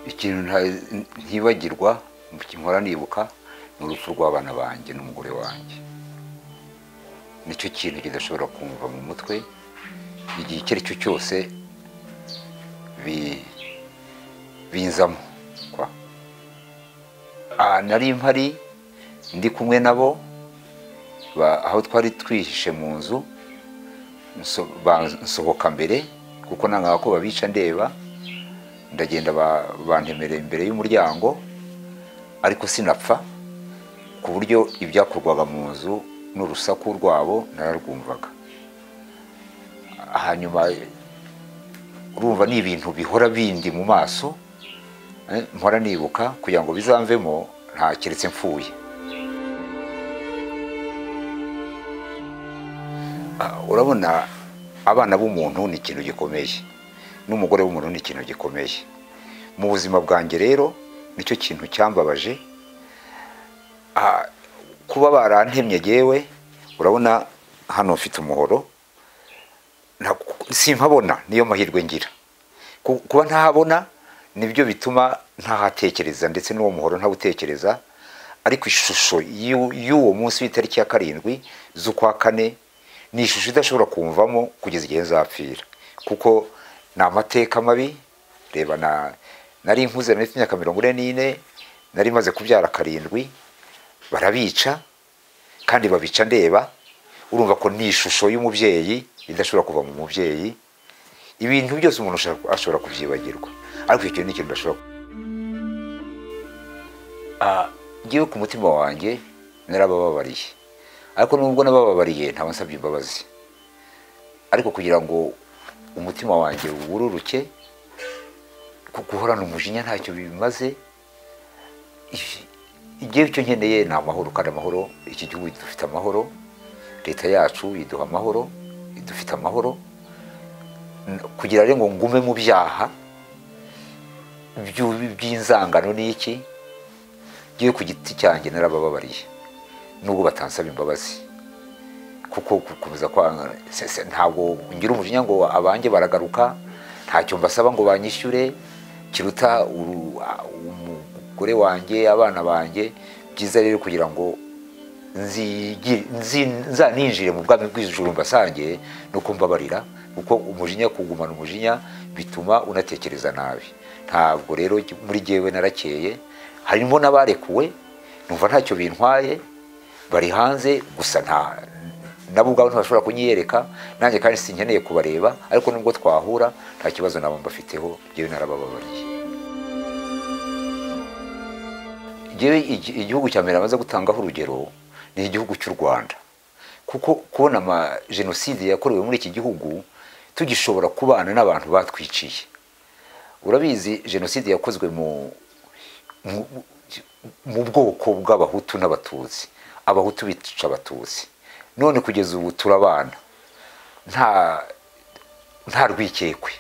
ikintu ntibagirwa mpora nibuka ni urupfu rw'abana banjye n'umugore wanjye. Nicyo kintu kidashobora kumva mu mutwe igihe icyo ari cyo cyose binzamo kwa. Nari mpari ndi kumwe nabo aho twari twihishe mu nzu, nsohoka mbere kuko nanga ko babica ndeba, ndagenda bantemere imbere y'umuryango, ariko sinapfa ku buryo ibyakorwaga mu nzu n'urusaku rwabo nararwumvaga. Hanyuma urumva ni ibintu bihora bindi mu maso, mpora nibuka kugira ngo bizamvemo nta keretse mfuye. Urabona abana b'umuntu ni ikintu gikomeye, n'umugore w'umuntu ni ikintu gikomeye mu buzima bwanjye. Rero nicyo kintu cyambabaje, kuba barantemye yewe. Urabona hano mfite umuhoro, simpabona, niyo mahirwe ngira. Kuba ntahabona nibyo bituma ntahatekereza, ndetse n'uwo muhoro ntawutekereza. Ariko ishusho y'uwo munsi w'itariki ya 7 z'ukwa 4 ni ishusho idashobora kumvamo kugeza igihe nzapfira, kuko ni amateka mabi. Reba nari nkuze, nari imyaka 44, nari maze kubyara 7, barabica kandi babica ndeba. Urumva ko ni ishusho y'umubyeyi idashobora kuva mu mubyeyi. Ibintu byose umuntu ashobora kubyibagirwa, ariko icyo ni ikintu ndashobora. Ngiye ku mutima wanjye narabababariye, ariko nubwo nabababariye ntawe nsabye imbabazi. Ariko kugira ngo umutima wanjye wururuke, guhorana umujinya ntacyo bimaze. Igihe cyo nkeneye ni amahoro, kandi amahoro, iki gihugu dufite amahoro, leta yacu iduha amahoro, idufite amahoro. Kugira ngo ngume mu byaha by'inzangano n'iki, ngiye ku giti cyanjye narabababariye, nubwo batansaba imbabazi. Kuko gukomeza kwanga, ntabwo ngira umujinya ngo abanjye baragaruka, ntacyo mbasaba ngo banyishyure kiruta umugore wanjye, abana banjye. Byiza rero kugira ngo nzaninjire mu bwami bw'ijuru mbasange, nuko mbabarira, kuko umujinya, kugumana umujinya bituma unatekereza nabi. Ntabwo rero muri jyewe narakeye, harimo n'abarekuwe numva ntacyo bintwaye, bari hanze gusa nabo ubwabo ntibashobora kunyiyereka, nanjye kandi sinkeneye kubareba. Ariko nubwo twahura nta kibazo nabo mbafiteho, jyewe narabababariye. Jyewe igihugu cya mbere amaze gutangaho urugero ni igihugu cy'u Rwanda, kuko kubona jenoside yakorewe muri iki gihugu tugishobora kubana n'abantu batwiciye. Urabizi jenoside yakozwe mu bwoko bw'abahutu n'abatutsi. Abahutu bica abatutsi, none kugeza ubu turabana nta rwikekwe.